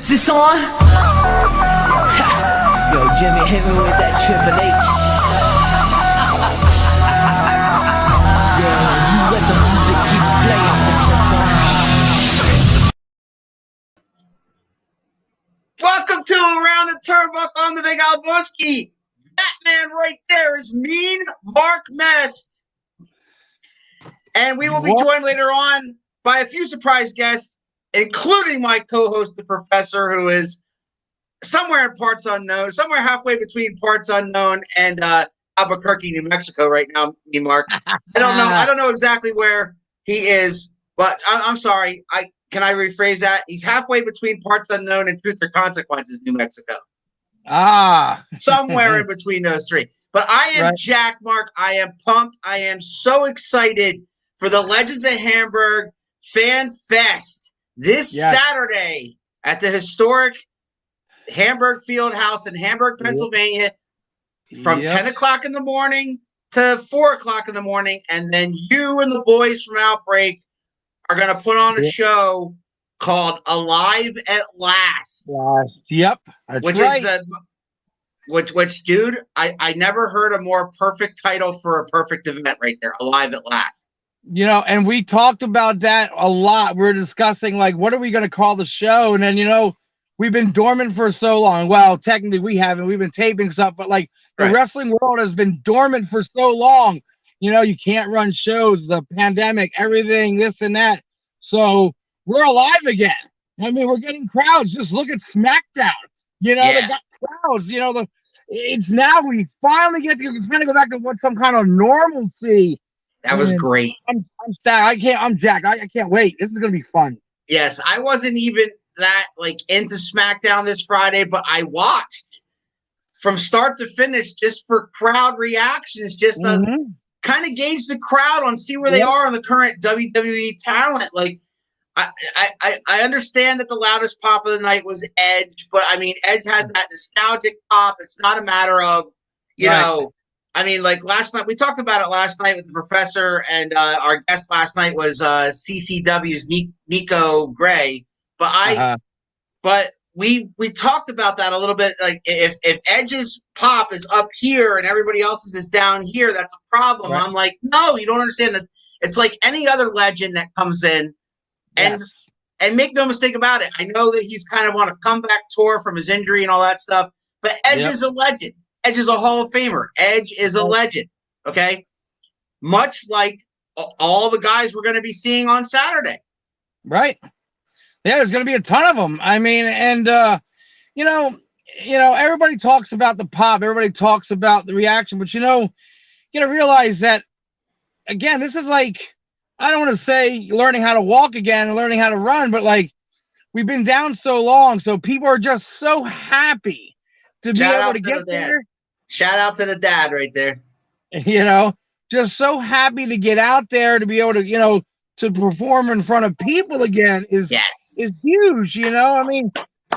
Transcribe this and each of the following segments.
Is this on? Yo, Jimmy, hit me with that Triple H. Yeah, you let the music keep playing, Mr. Welcome to Around the Turnbuckle on the Big Alborski. That man right there is Mean Mark Mest. And we will be joined later on by a few surprise guests, including my co-host, the Professor, who is somewhere in parts unknown, somewhere halfway between parts unknown and Albuquerque, New Mexico right now, me, Mark. I don't know exactly where he is, but I'm sorry. Can I rephrase that? He's halfway between parts unknown and Truth or Consequences, New Mexico. Somewhere in between those three. But I am Jack, Mark. I am pumped. I am so excited for the Legends of Hamburg Fan Fest this Saturday at the historic Hamburg Field House in Hamburg, Pennsylvania, from 10 o'clock in the morning to 4 o'clock in the morning. And then you and the boys from Outbreak are going to put on a show called Alive at Last. That's right. Which, dude, I never heard a more perfect title for a perfect event right there. Alive at Last. You know, and we talked about that a lot. We were discussing, like, what are we going to call the show? And then, you know, we've been dormant for so long. Well, technically we haven't. We've been taping stuff, but, like, the wrestling world has been dormant for so long. You know, you can't run shows, the pandemic, everything, this and that. So we're alive again. I mean, we're getting crowds. Just look at SmackDown. You know, they got crowds. You know, it's now we finally get to kind of go back to what some kind of normalcy. That was great. I'm Jack. I can't wait. This is gonna be fun. Yes, I wasn't even that into SmackDown this Friday, but I watched from start to finish just for crowd reactions, just to kind of gauge the crowd see where they are on the current WWE talent. Like, I understand that the loudest pop of the night was Edge, but I mean, Edge has that nostalgic pop. It's not a matter of, you know. I mean, like last night, we talked about it last night with the Professor, and our guest last night was CCW's Nico Gray. But we talked about that a little bit. Like, if Edge's pop is up here and everybody else's is down here, that's a problem. Right. I'm like, no, you don't understand that. It's like any other legend that comes in, and make no mistake about it. I know that he's kind of on a comeback tour from his injury and all that stuff, but Edge is a legend. Edge is a Hall of Famer. Edge is a legend, okay? Much like all the guys we're going to be seeing on Saturday. Right. Yeah, there's going to be a ton of them. I mean, and, you know, everybody talks about the pop. Everybody talks about the reaction. But, you got to realize that, again, this is like, I don't want to say learning how to walk again and learning how to run, but, like, we've been down so long. So people are just so happy to be able to get there. Shout out to the dad right there. You know, just so happy to get out there, to be able to, to perform in front of people again is huge, I mean,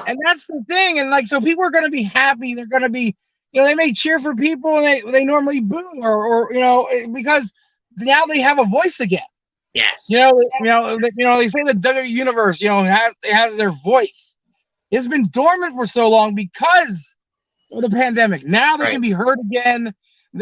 and that's the thing. And like, so people are going to be happy. They're going to be, they may cheer for people and they normally boo or, because now they have a voice again. Yes. They say the WWE universe, has their voice. It's been dormant for so long because of the pandemic. Now they can be heard again,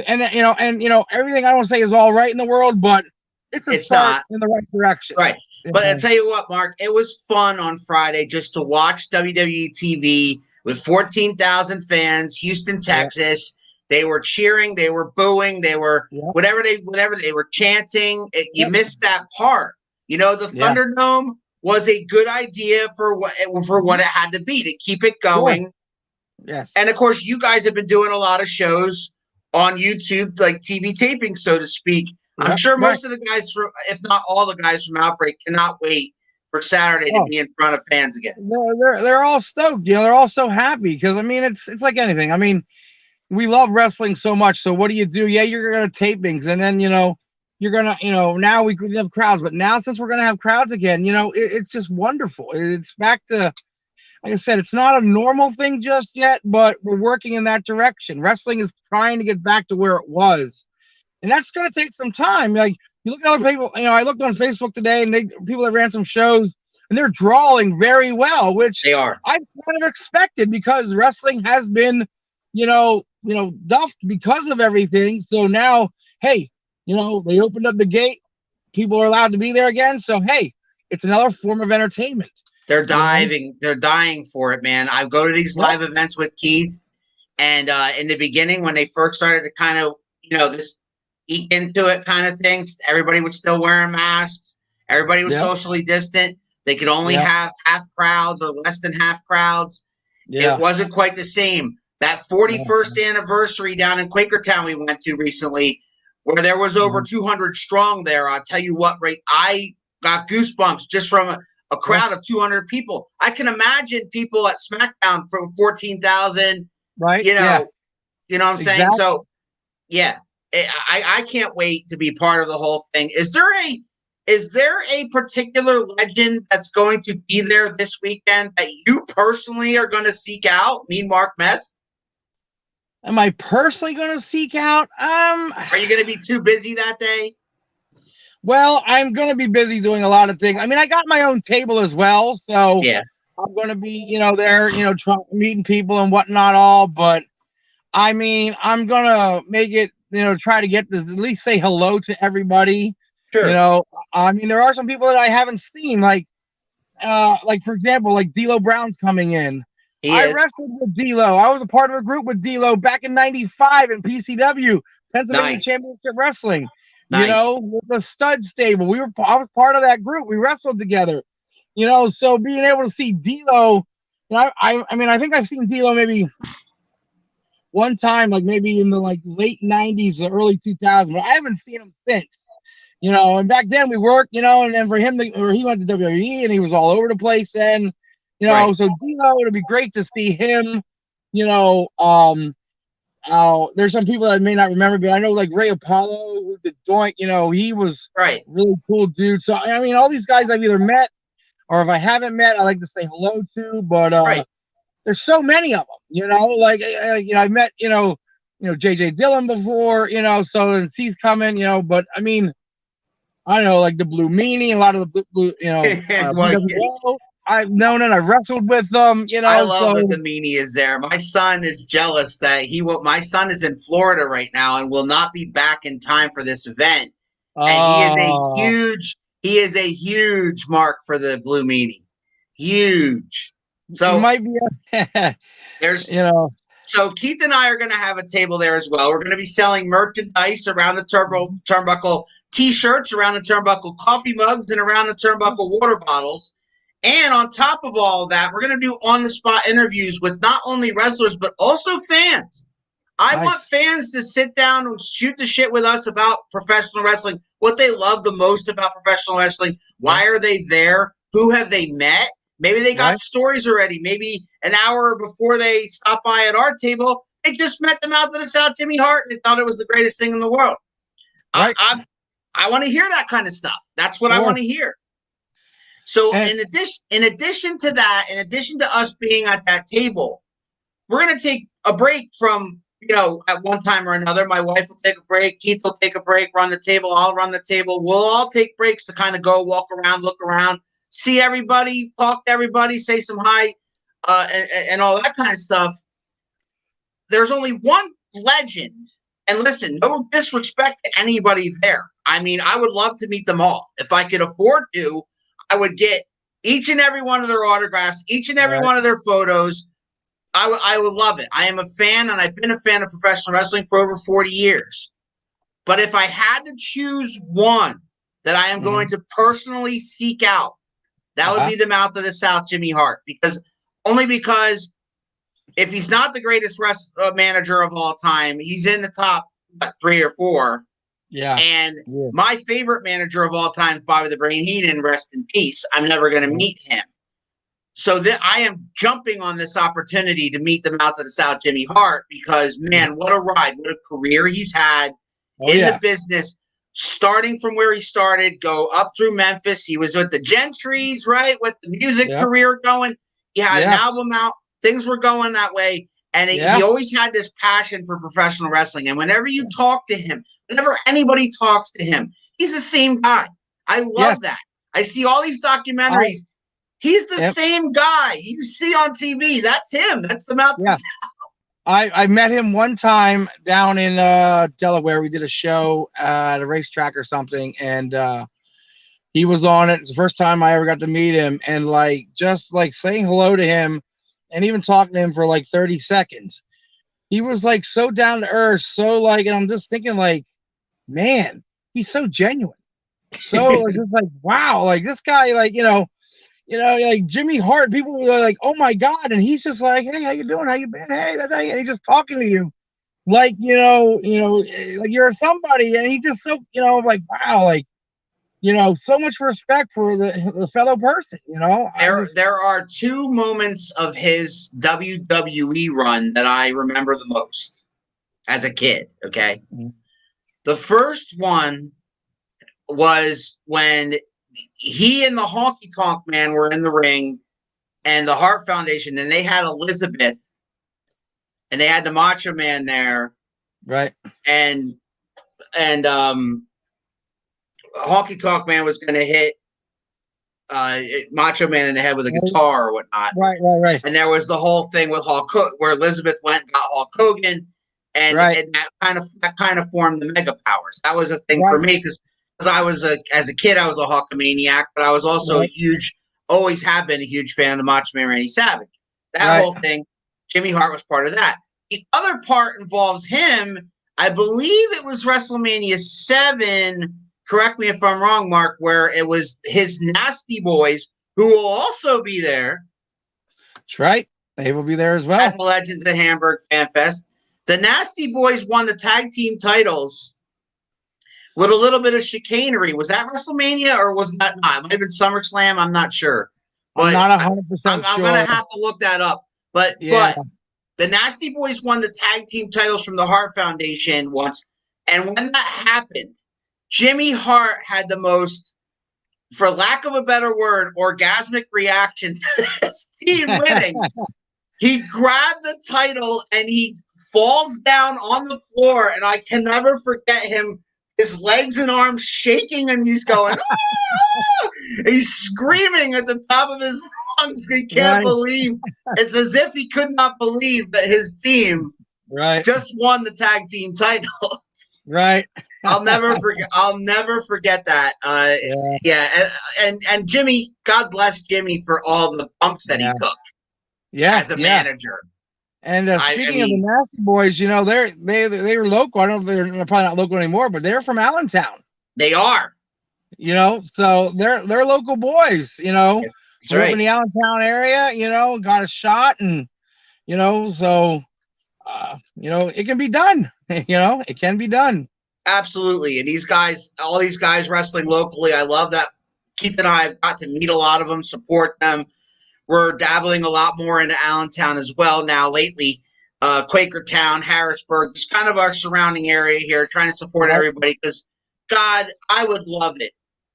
and everything I don't say is all right in the world, but it's start in the right direction. Right. But I'll tell you what, Mark, it was fun on Friday just to watch WWE TV with 14,000 fans, Houston, Texas, They were cheering, they were booing, they were whatever they were chanting. You missed that part. You know, the Thunderdome was a good idea for what it had to be, to keep it going. Yes. And of course, you guys have been doing a lot of shows on YouTube, like TV taping, so to speak. I'm sure most of the guys from, if not all the guys from Outbreak, cannot wait for Saturday to be in front of fans again. They're all stoked. You know, they're all so happy because I mean, it's like anything. I mean, we love wrestling so much. So what do? Yeah, you're gonna tapings, and then you're gonna now we could have crowds, but now since we're gonna have crowds again, it's just wonderful. It's back to, like I said, it's not a normal thing just yet, but we're working in that direction. Wrestling is trying to get back to where it was, and that's gonna take some time. Like you look at other people. I looked on Facebook today, and people that ran some shows, and they're drawing very well, which they are. I kind of expected because wrestling has been, duffed because of everything. So now, hey, they opened up the gate. People are allowed to be there again. So, hey, it's another form of entertainment. They're dying for it, man. I go to these live events with Keith. And in the beginning, when they first started to kind of, this eat into it kind of things, everybody was still wearing masks. Everybody was socially distant. They could only have half crowds or less than half crowds. It wasn't quite the same. That 41st anniversary down in Quakertown we went to recently, where there was over 200 strong there. I'll tell you what, I got goosebumps just from a crowd of 200 people. I can imagine people at SmackDown from 14,000, right? You know what I'm saying? Exactly. So, yeah, I can't wait to be part of the whole thing. Is there a particular legend that's going to be there this weekend that you personally are going to seek out? MEAN MARK MEST? Am I personally going to seek out? Are you going to be too busy that day? Well, I'm going to be busy doing a lot of things. I mean, I got my own table as well, so I'm going to be, there, meeting people and whatnot all. But I mean, I'm going to make it, try to get to at least say hello to everybody. Sure. I mean, there are some people that I haven't seen, like for example, like D'Lo Brown's coming in. I wrestled with D'Lo. I was a part of a group with D'Lo back in '95 in PCW, Pennsylvania Championship Wrestling. With the Stud Stable. I was part of that group. We wrestled together. So being able to see D'Lo, I mean, I think I've seen D'Lo maybe one time, like maybe in the late '90s or early 2000s, but I haven't seen him since. And back then we worked, and then for him, he went to WWE and he was all over the place then. So D'Lo, it'd be great to see him. There's some people that may not remember, but I know like Ray Apollo with the joint, he was really cool dude. So I mean, all these guys I've either met or if I haven't met, I like to say hello to. But there's so many of them, I met JJ Dillon before, so and he's coming, but I mean, I don't know, like the Blue Meanie, a lot of the blue, I've known it. I've wrestled with them. I love that the Meanie is there. My son is jealous that my son is in Florida right now and will not be back in time for this event. And he is a huge mark for the Blue Meanie. Huge. So it might be. There's So Keith and I are going to have a table there as well. We're going to be selling merchandise around the turnbuckle, T-shirts around the turnbuckle, coffee mugs, and around the turnbuckle water bottles. And on top of all of that, we're going to do on-the-spot interviews with not only wrestlers, but also fans. I want fans to sit down and shoot the shit with us about professional wrestling, what they love the most about professional wrestling, why are they there, who have they met? Maybe they got stories already. Maybe an hour before they stopped by at our table, they just met the mouth of the South Jimmy Hart and they thought it was the greatest thing in the world. I want to hear that kind of stuff. That's what I want to hear. So in addition to that, in addition to us being at that table, we're going to take a break from, at one time or another. My wife will take a break. Keith will take a break, run the table. I'll run the table. We'll all take breaks to kind of go walk around, look around, see everybody, talk to everybody, say some hi, and all that kind of stuff. There's only one legend. And listen, no disrespect to anybody there. I mean, I would love to meet them all. If I could afford to, I would get each and every one of their autographs, each and every one of their photos. I would love it. I am a fan, and I've been a fan of professional wrestling for over 40 years. But if I had to choose one that I am going to personally seek out, that would be the Mouth of the South, Jimmy Hart, because if he's not the greatest manager of all time, he's in the top 3 or 4. Yeah. And my favorite manager of all time is Bobby the Brain Heenan, rest in peace. I'm never going to meet him. So I am jumping on this opportunity to meet the Mouth of the South, Jimmy Hart, because, man, what a ride. What a career he's had in the business, starting from where he started, go up through Memphis. He was with the Gentrys, right, with the music career going. He had an album out. Things were going that way. And he always had this passion for professional wrestling. And whenever you talk to him, whenever anybody talks to him, he's the same guy. I love that. I see all these documentaries. He's the same guy you see on TV. That's him. That's the Mouth of the South. I met him one time down in Delaware. We did a show at a racetrack or something, and he was on it. It's the first time I ever got to meet him, and just saying hello to him and even talking to him for 30 seconds. He was so down to earth, and I'm just thinking man, he's so genuine. So just wow, this guy, Jimmy Hart, people were like, oh my God. And he's just hey, how you doing? How you been? Hey, and he's just talking to you you're somebody. And he just so, wow, so much respect for the fellow person, There are 2 moments of his WWE run that I remember the most as a kid. Okay. The first one was when he and the Honky Tonk Man were in the ring, and the Hart Foundation, and they had Elizabeth, and they had the Macho Man there, right? And Honky Tonk Man was going to hit Macho Man in the head with a guitar or whatnot, right. And there was the whole thing with Hulk where Elizabeth went and got Hulk Hogan, and that kind of formed the Mega Powers. That was a thing for me because I was as a kid, I was a Hulkamaniac, but I was also always have been a huge fan of the Macho Man Randy Savage. That whole thing, Jimmy Hart was part of that. The other part involves him. I believe it was WrestleMania 7. Correct me if I'm wrong, Mark, where it was his Nasty Boys, who will also be there. That's right. They will be there as well. At the Legends of Hamburg Fan Fest. The Nasty Boys won the tag team titles with a little bit of chicanery. Was that WrestleMania or was that not? It might have been SummerSlam. I'm not sure. But I'm not 100% sure. I'm going to have to look that up. But the Nasty Boys won the tag team titles from the Hart Foundation once. And when that happened, Jimmy Hart had the most, for lack of a better word, orgasmic reaction to his team winning. He grabbed the title and he falls down on the floor, and I can never forget him. His legs and arms shaking, and he's going, ah! He's screaming at the top of his lungs. He can't believe. It's as if he could not believe that his team just won the tag team titles. Right. I'll never forget that. And Jimmy, God bless Jimmy for all the bumps that he took. As a manager. And speaking of the Nasty Boys, they were local. I don't know if they're probably not local anymore, but they're from Allentown. They are. So they're local boys. That's right. In the Allentown area. Got a shot, and so it can be done. It can be done. Absolutely. And all these guys wrestling locally, I love that. Keith and I have got to meet a lot of them, support them. We're dabbling a lot more into Allentown as well now lately. Quakertown, Harrisburg, just kind of our surrounding area here, trying to support everybody because, God, I would love it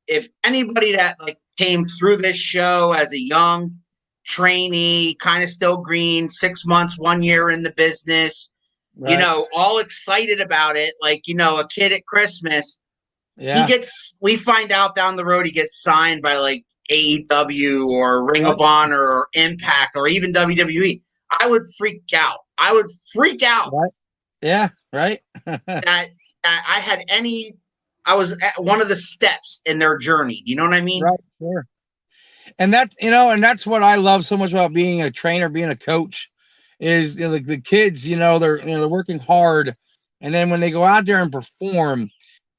if anybody that came through this show as a young trainee, kind of still green, 6 months, 1 year in the business, all excited about it, a kid at Christmas. Yeah. We find out down the road he gets signed by AEW or Ring of Honor or Impact or even WWE. I would freak out. Right. Yeah, right. that I was at one of the steps in their journey. You know what I mean? Right, sure. And that's what I love so much about being a trainer, being a coach, is like the kids, they're working hard, and then when they go out there and perform,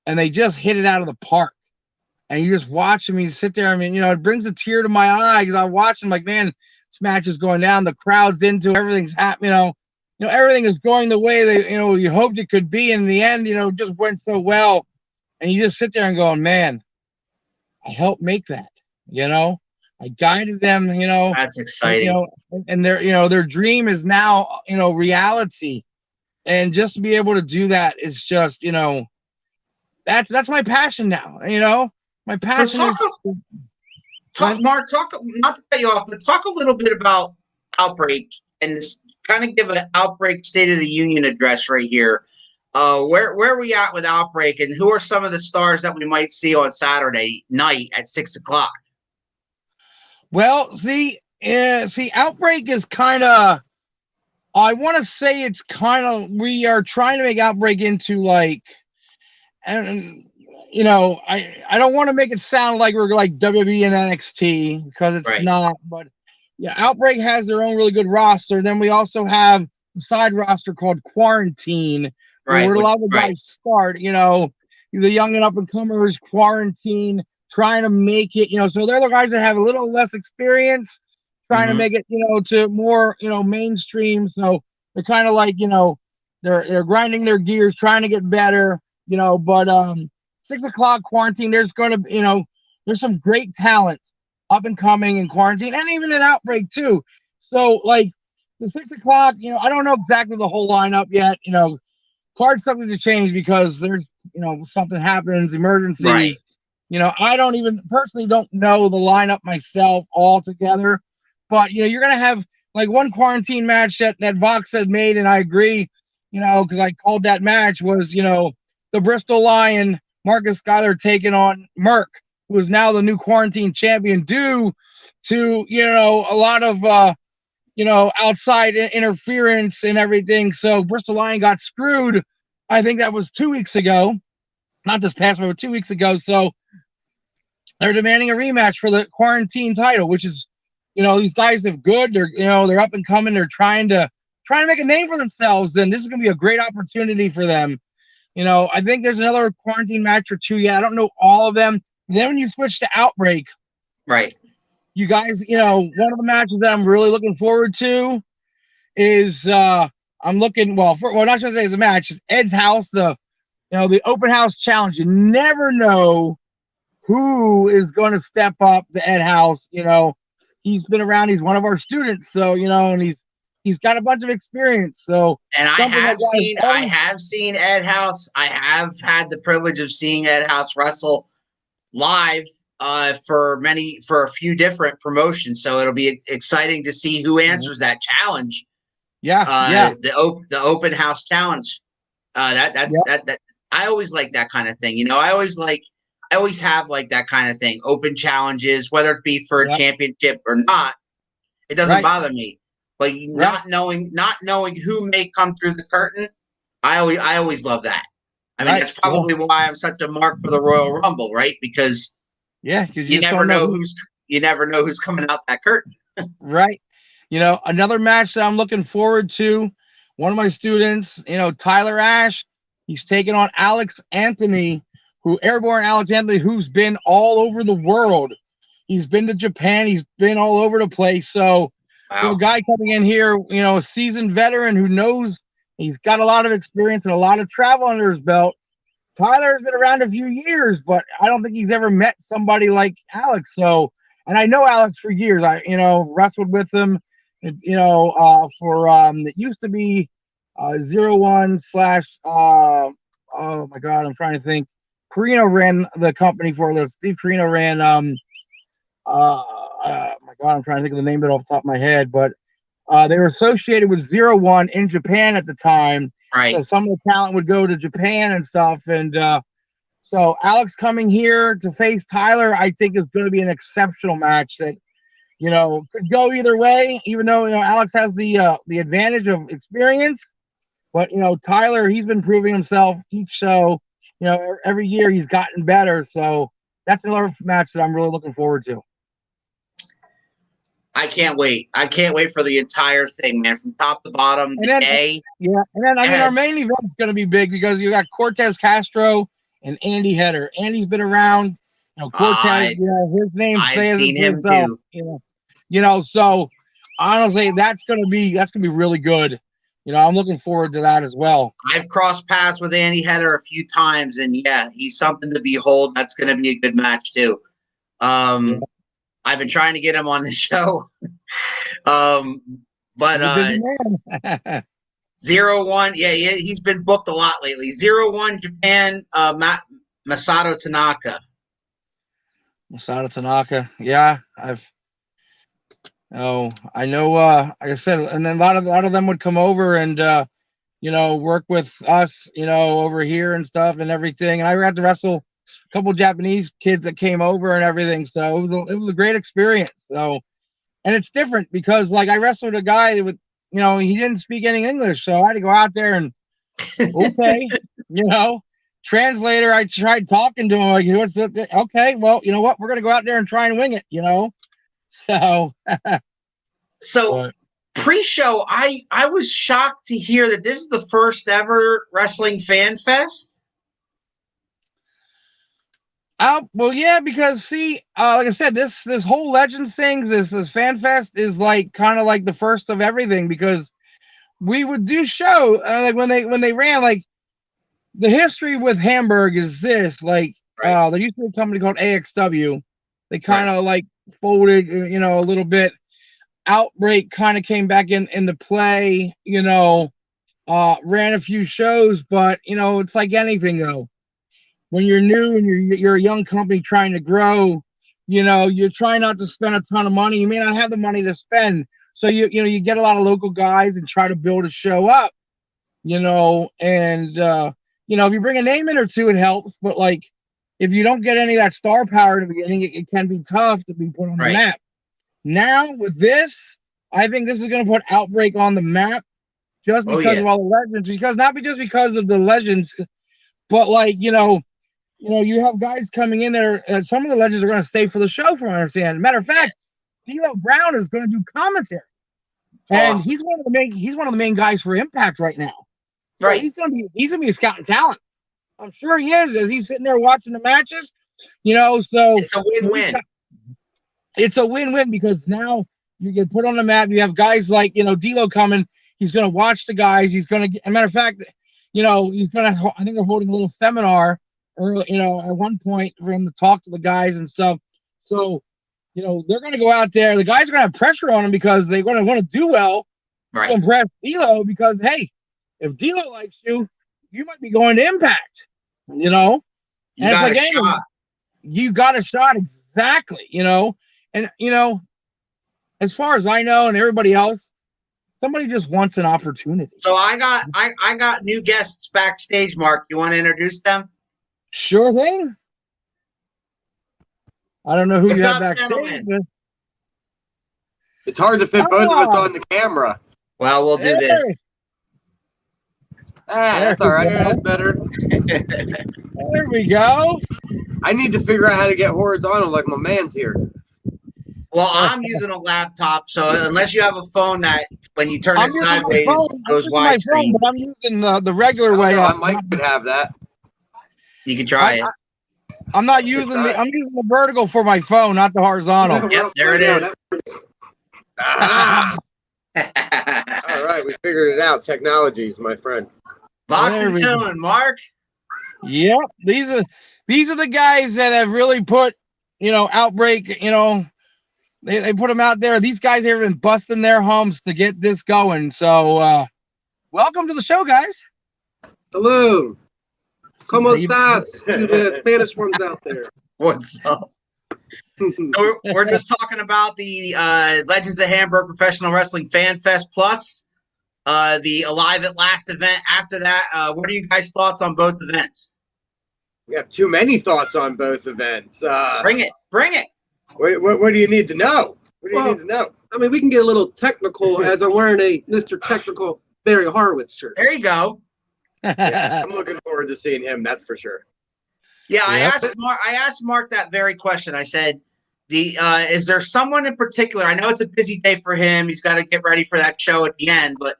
and they just hit it out of the park, and you just watch them, you sit there. I mean, it brings a tear to my eye because I watch them like, man, this match is going down, the crowd's into it, everything's happening, everything is going the way they, you hoped it could be. In the end, it just went so well, and you just sit there and go, man, I helped make that. I guided them. That's exciting. And their dream is now, reality, and just to be able to do that is just, that's my passion now. My passion. So Mark, not to cut you off, but talk a little bit about Outbreak and this, kind of give an Outbreak State of the Union address right here. Where are we at with Outbreak, and who are some of the stars that we might see on Saturday night at 6:00? Well, see, Outbreak is kind of, I want to say it's kind of, we are trying to make Outbreak into like, and I don't want to make it sound like we're like WWE and NXT, because it's not, but yeah, Outbreak has their own really good roster. Then we also have a side roster called Quarantine, where a lot of the guys start, the young and up and comers, Quarantine, trying to make it, so they're the guys that have a little less experience, trying to make it, to more, mainstream. So they're kind of like, they're grinding their gears, trying to get better, but 6:00 Quarantine, there's going to, there's some great talent up and coming in Quarantine, and even in Outbreak too. So like the 6:00, I don't know exactly the whole lineup yet, card's something to change because there's, something happens, emergencies. I don't even personally don't know the lineup myself altogether, but you're gonna have like one Quarantine match that Vox had made, and I agree, because I called that match was the Bristol Lion, Marcus Schuyler taking on Merck, who is now the new Quarantine champion due to a lot of outside interference and everything. So Bristol Lion got screwed. I think that was 2 weeks ago, not this past, but 2 weeks ago. So they're demanding a rematch for the Quarantine title, which is, these guys are good. They're, they're up and coming. They're trying to make a name for themselves, and this is going to be a great opportunity for them. I think there's another Quarantine match or two. Yeah, I don't know all of them. Then when you switch to Outbreak, you guys, one of the matches that I'm really looking forward to is I'm looking, not just say it's a match, it's Ed's house, the open house challenge. You never know who is going to step up to Ed House. He's been around, he's one of our students, so and he's got a bunch of experience. So, and I have seen Ed House. I have had the privilege of seeing Ed House wrestle live for a few different promotions. So it'll be exciting to see who answers that challenge. The open house challenge. That I always like that kind of thing. I always have like that kind of thing. Open challenges, whether it be for a championship or not, it doesn't bother me. But not knowing who may come through the curtain, I always love that. I mean, that's probably why I'm such a mark for the Royal Rumble, right? Because you never know who's coming out that curtain. Right. Another match that I'm looking forward to, one of my students, Tyler Ash, he's taking on Alex Anthony, Airborne Alex Anthony, who's been all over the world. He's been to Japan. He's been all over the place. So a guy coming in here, a seasoned veteran who knows he's got a lot of experience and a lot of travel under his belt. Tyler's been around a few years, but I don't think he's ever met somebody like Alex. So, and I know Alex for years. I, wrestled with him, for it used to be 01/ oh my God, I'm trying to think. Carino ran the company for this. Steve Carino ran my God, I'm trying to think of the name of it off the top of my head, but they were associated with 01 in Japan at the time. Right. So some of the talent would go to Japan and stuff. And so Alex coming here to face Tyler, I think is going to be an exceptional match that, could go either way, even though, Alex has the advantage of experience. But, Tyler, he's been proving himself each show. Every year he's gotten better. So that's another match that I'm really looking forward to. I can't wait. I can't wait for the entire thing, man, from top to bottom. And then, day. Yeah, and then I mean our main event is going to be big because you got Cortez Castro and Andy Header. Andy's been around. You know, Cortez. His name says seen it him himself, too. So honestly, that's gonna be really good. I'm looking forward to that as well. I've crossed paths with Andy Header a few times, and he's something to behold. That's going to be a good match too. I've been trying to get him on the show, but 0-1, he's been booked a lot lately. 0-1 Japan, Masato Tanaka. Masato Tanaka, yeah, I know. Like I said, and then a lot of them would come over and work with us, over here and stuff and everything. And I got to wrestle a couple Japanese kids that came over and everything. So it was a great experience. So, and it's different because like I wrestled a guy with, he didn't speak any English, so I had to go out there and okay, translator. I tried talking to him like, okay, well, you know what? We're gonna go out there and try and wing it, So, pre-show, I was shocked to hear that this is the first ever wrestling fan fest. Well, yeah, because see, like I said, this whole Legends things, this fan fest is like kind of like the first of everything because we would do show like when they ran like the history with Hamburg is this like there used to be a company called AXW. They kind of like folded, a little bit. Outbreak kind of came back into play, ran a few shows, but it's like anything though. When you're new and you're a young company trying to grow, you're trying not to spend a ton of money. You may not have the money to spend, so you get a lot of local guys and try to build a show up, and if you bring a name in or two, it helps. But like if you don't get any of that star power in the beginning, it can be tough to be put on the map. Now with this, I think this is going to put Outbreak on the map just because of all the legends. Because not just because of the legends, but like you have guys coming in there. Some of the legends are going to stay for the show, from what I understand. Matter of fact, D'Lo Brown is going to do commentary, and he's one of the main guys for Impact right now. So he's going to be a scouting talent. I'm sure he is, as he's sitting there watching the matches. So it's a win-win. It's a win-win because now you get put on the map. You have guys like D'Lo coming. He's going to watch the guys. He's going to. As a matter of fact, he's going to. I think they're holding a little seminar, or at one point for him to talk to the guys and stuff. So, they're going to go out there. The guys are going to have pressure on him because they're going to want to do well to impress D'Lo. Because hey, if D'Lo likes you, you might be going to Impact. You got a shot. You got a shot, exactly. And as far as I know, and everybody else, somebody just wants an opportunity. So I got new guests backstage. Mark, you want to introduce them? Sure thing. I don't know who you have backstage. It's hard to fit both of us on the camera. Well, we'll do this. That's all right. That's better. There we go. I need to figure out how to get horizontal like my man's here. Well, I'm using a laptop, so unless you have a phone that when you turn it sideways goes widescreen. But I'm using the regular way. Mike could have that. You can try it. I'm not using I'm using the vertical for my phone, not the horizontal. Yep, there it is. All right, we figured it out. Technologies, my friend. Box and tone, Mark. Yep, these are the guys that have really put Outbreak. They put them out there. These guys have been busting their humps to get this going. So, welcome to the show, guys. Hello. ¿Cómo estás? To the Spanish ones out there. What's up? We're just talking about the Legends of Hamburg Professional Wrestling Fan Fest Plus, the Alive at Last event. After that, what are you guys' thoughts on both events? We have too many thoughts on both events. Bring it. What do you need to know? What do you need to know? I mean, we can get a little technical as I'm wearing a Mr. Technical Barry Horowitz shirt. There you go. Yeah, I'm looking forward to seeing him. That's for sure. Yeah, I asked Mark that very question. I said, Is there someone in particular? I know it's a busy day for him. He's got to get ready for that show at the end, but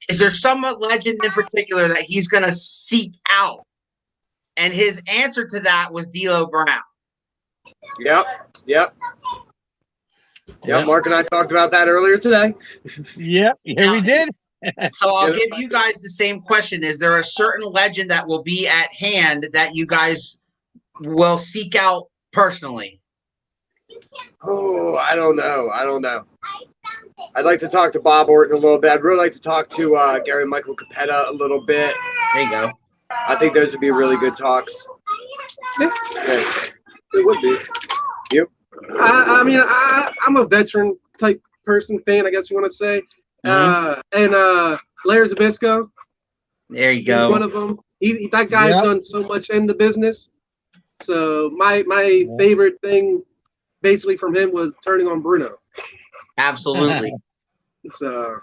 is there some legend in particular that he's going to seek out? And his answer to that was D'Lo Brown. Yep. Mark and I talked about that earlier today. Yep, we did. So I'll give you guys the same question. Is there a certain legend that will be at hand that you guys will seek out personally? Oh, I don't know. I'd like to talk to Bob Orton a little bit. I'd really like to talk to Gary Michael Capetta a little bit. There you go. I think those would be really good talks. Yeah. It would be. You? I mean, I'm a veteran type person, fan, I guess you want to say. And Larry Zbyszko. There you go. He's one of them. That guy's done so much in the business. So my favorite thing, basically, from him was turning on Bruno. Absolutely. So,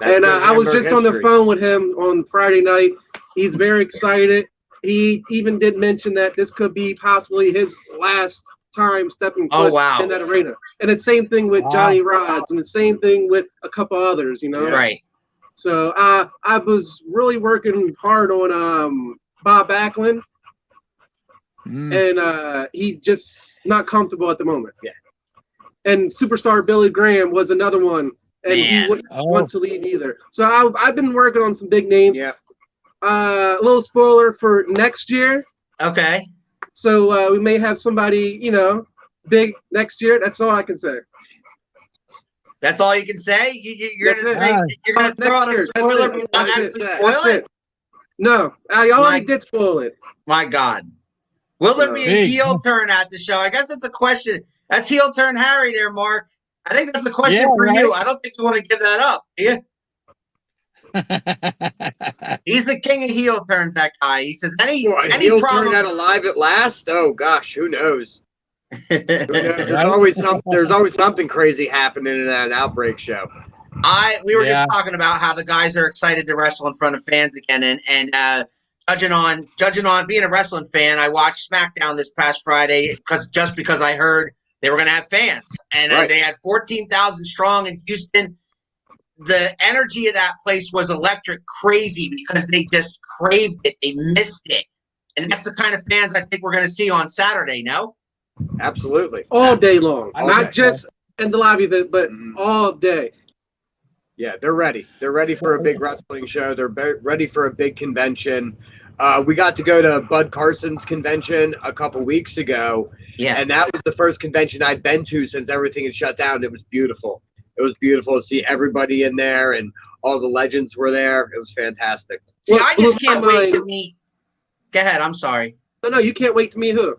and I was just on the phone with him on Friday night. He's very excited. He even did mention that this could be possibly his last time stepping foot in that arena. And the same thing with Johnny Rods, and the same thing with a couple others, you know. Right. So I was really working hard on Bob Backlund, and he just not comfortable at the moment. Yeah. And Superstar Billy Graham was another one, and he wouldn't want to leave either. So I've been working on some big names. Yeah. A little spoiler for next year. Okay. So we may have somebody, you know, big next year. That's all I can say. That's all you can say? You're going to say you're going to throw out a spoiler but not actually spoil it? No, I already did spoil it. My God. Will there be a heel turn at the show? I guess it's a question. That's heel turn Harry there, Mark. I think that's a question for you. I don't think you want to give that up, do you? He's the king of heel turns, that guy. He says any heel problem turn at Alive at Last? Oh gosh, who knows? There's always something crazy happening in that Outbreak show. We were just talking about how the guys are excited to wrestle in front of fans again, and judging on being a wrestling fan, I watched SmackDown this past Friday because I heard they were going to have fans, and they had 14,000 strong in Houston. The energy of that place was electric, crazy, because they just craved it. They missed it. And that's the kind of fans I think we're going to see on Saturday, no? Absolutely. All day long. Not just in the lobby, but all day. Yeah, they're ready. They're ready for a big wrestling show. They're ready for a big convention. We got to go to Bud Carson's convention a couple weeks ago. Yeah. And that was the first convention I'd been to since everything had shut down. It was beautiful. It was beautiful to see everybody in there, and all the legends were there. It was fantastic. See, I just can't wait to meet. Go ahead. I'm sorry. No, you can't wait to meet who?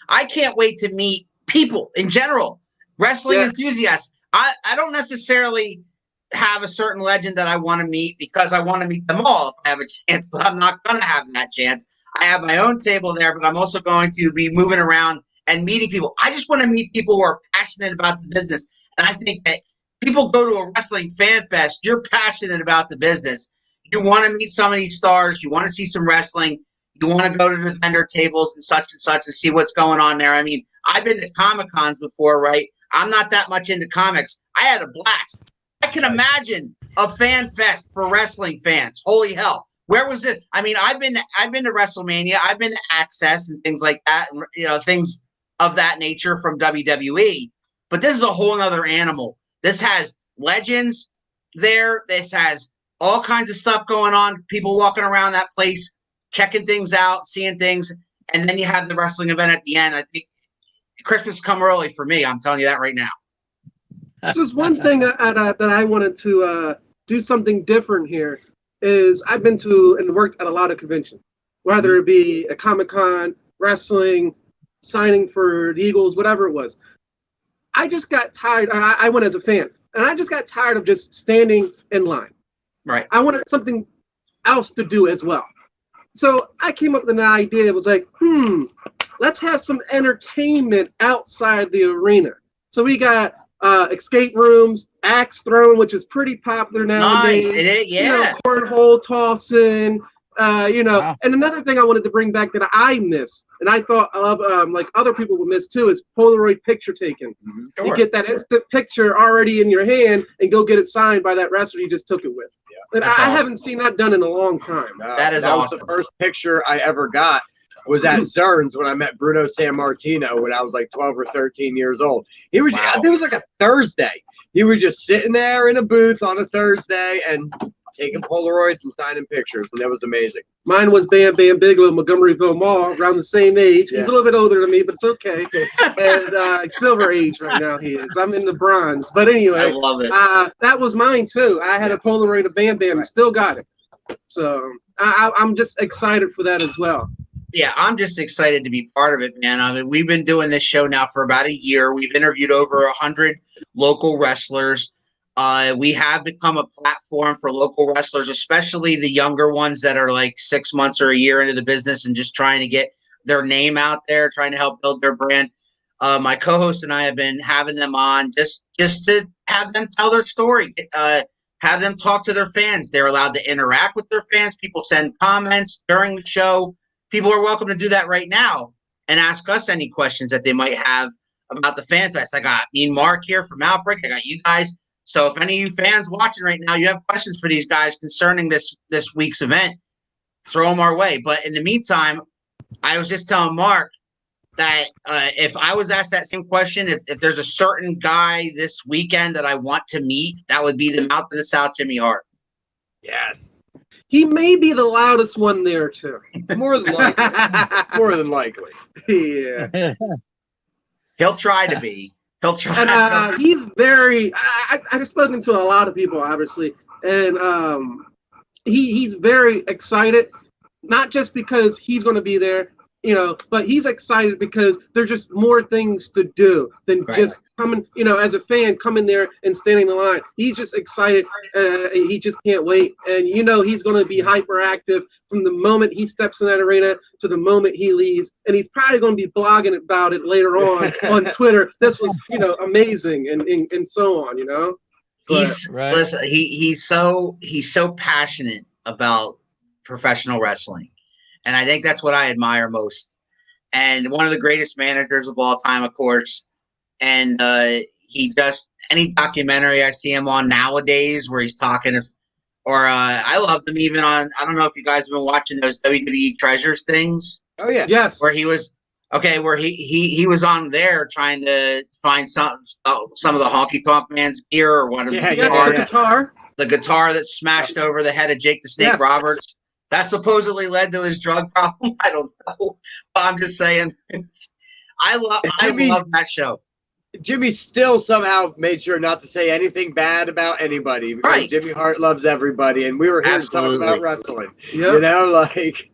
I can't wait to meet people in general, wrestling enthusiasts. I don't necessarily have a certain legend that I want to meet because I want to meet them all if I have a chance, but I'm not going to have that chance. I have my own table there, but I'm also going to be moving around and meeting people. I just want to meet people who are passionate about the business, and I think that people go to a wrestling fan fest. You're passionate about the business. You want to meet some of these stars. You want to see some wrestling. You want to go to the vendor tables and such and see what's going on there. I mean, I've been to Comic-Cons before, right? I'm not that much into comics. I had a blast. I can imagine a fan fest for wrestling fans. Holy hell. Where was it? I mean, I've been to WrestleMania. I've been to Access and things like that, and, you know, things of that nature from WWE. But this is a whole other animal. This has legends there. This has all kinds of stuff going on. People walking around that place, checking things out, seeing things. And then you have the wrestling event at the end. I think Christmas come early for me. I'm telling you that right now. So there's one thing that I wanted to do something different here is I've been to and worked at a lot of conventions, whether it be a Comic-Con, wrestling, signing for the Eagles, whatever it was. I just got tired. I went as a fan, and I just got tired of just standing in line. Right. I wanted something else to do as well. So I came up with an idea. It was like, let's have some entertainment outside the arena. So we got escape rooms, axe throwing, which is pretty popular nowadays. Nice. It is, yeah. You know, cornhole tossing, You know, Wow. and another thing I wanted to bring back that I miss, and I thought of like other people would miss too, is Polaroid picture taking. Sure. You get that instant picture already in your hand and go get it signed by that wrestler you just took it with. And That's I awesome. haven't seen that done in a long time. That is was awesome. the first picture I ever got was at Zern's when I met Bruno Sammartino when I was like 12 or 13 years old. He was, Wow. it was like a Thursday. He was just sitting there in a booth on a Thursday and taking Polaroids and signing pictures, and that was amazing. Mine was Bam Bam Bigelow, Montgomeryville Mall, around the same age. Yeah. He's a little bit older than me, but it's okay. And silver age right now he is. I'm in the bronze. But anyway, I love it. that was mine too. I had a Polaroid of Bam Bam, still got it. So I'm just excited for that as well. Yeah, I'm just excited to be part of it, man. I mean, we've been doing this show now for about a year. We've interviewed over 100 local wrestlers. We have become a platform for local wrestlers, especially the younger ones that are like 6 months or a year into the business and just trying to get their name out there, trying to help build their brand. My co-host and I have been having them on just to have them tell their story, have them talk to their fans. They're allowed to interact with their fans. People send comments during the show. People are welcome to do that right now and ask us any questions that they might have about the Fan Fest. I got Mean Mark here from Outbreak. I got you guys. So if any of you fans watching right now, you have questions for these guys concerning this week's event, throw them our way. But in the meantime, I was just telling Mark that if I was asked that same question, if there's a certain guy this weekend that I want to meet, that would be the Mouth of the South, Jimmy Hart. Yes. He may be the loudest one there too. More than likely. More than likely. Yeah. He'll try to be. He'll try. And he's very. I've spoken to a lot of people, obviously, and he's very excited, not just because he's going to be there, you know, but he's excited because there's just more things to do than just coming, you know, as a fan, coming there and standing in line. He's just excited. He just can't wait. And, you know, he's going to be hyperactive from the moment he steps in that arena to the moment he leaves. And he's probably going to be blogging about it later on Twitter. This was, you know, amazing and so on, you know. Listen, he's so passionate about professional wrestling. And I think that's what I admire most. And one of the greatest managers of all time, of course. And he just, any documentary I see him on nowadays where he's talking, or I loved him even on, I don't know if you guys have been watching those WWE Treasures things. Oh, yeah. Yes. Where he was, where he was on there trying to find some of the Honky Tonk Man's gear or one of the guitar. The guitar that smashed over the head of Jake the Snake Roberts. That supposedly led to his drug problem. I don't know. I'm just saying. I love that show. Jimmy still somehow made sure not to say anything bad about anybody because Jimmy Hart loves everybody, and we were here to talk about wrestling. Yep. You know, like,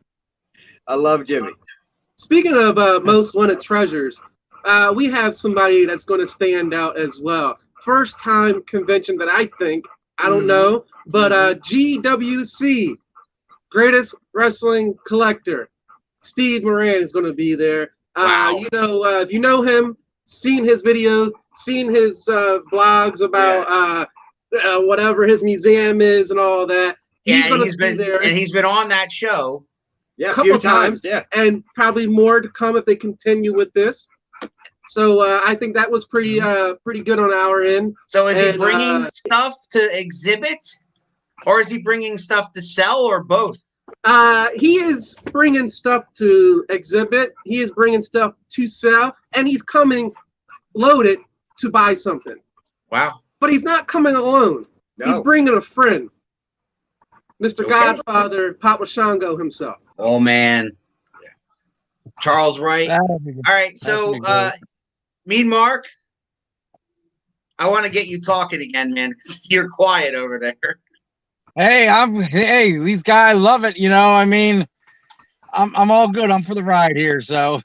I love Jimmy. Speaking of most wanted treasures, we have somebody that's going to stand out as well. First time convention that I don't know, but GWC, Greatest Wrestling Collector, Steve Moran is going to be there. Wow. You know, if you know him, seen his videos, seen his blogs about whatever his museum is and all that. He's been there, and he's been on that show. Yeah, a couple times, and probably more to come if they continue with this. So I think that was pretty good on our end. So is he bringing stuff to exhibit, or is he bringing stuff to sell, or both? He is bringing stuff to exhibit. He is bringing stuff to sell, and he's coming loaded to buy something. Wow! But he's not coming alone. No. He's bringing a friend, Mr. Godfather, Papa Shango himself. Oh man, Charles Wright. All right, so Mean Mark, I want to get you talking again, man. You're quiet over there. Hey, these guys love it. You know, I mean, I'm all good. I'm for the ride here. So,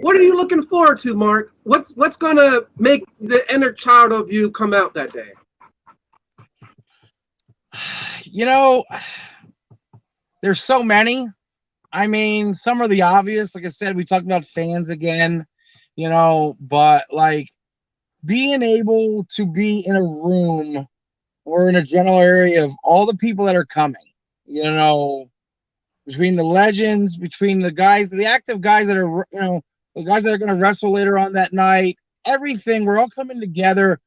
What are you looking forward to, Mark? What's gonna make the inner child of you come out that day? You know, there's so many. I mean, some are the obvious. Like I said, we talked about fans again. You know, but like being able to be in a room or in a general area of all the people that are coming, you know, between the legends, between the guys, the active guys that are, the guys that are going to wrestle later on that night, everything. We're all coming together,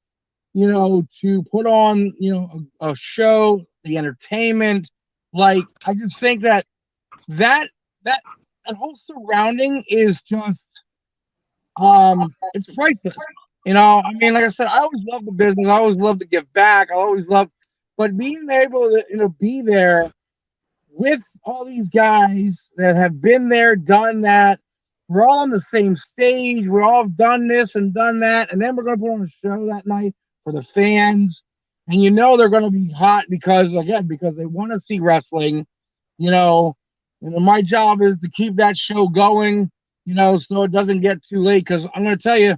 to put on, a show, the entertainment. Like, I just think that whole surrounding is just, it's priceless. I mean, like I said, I always love the business. I always love to give back. I always love, but being able to, be there with all these guys that have been there, done that. We're all on the same stage. We all have done this and done that. And then we're going to put on a show that night for the fans. And they're going to be hot because they want to see wrestling. My job is to keep that show going, so it doesn't get too late. Because I'm going to tell you,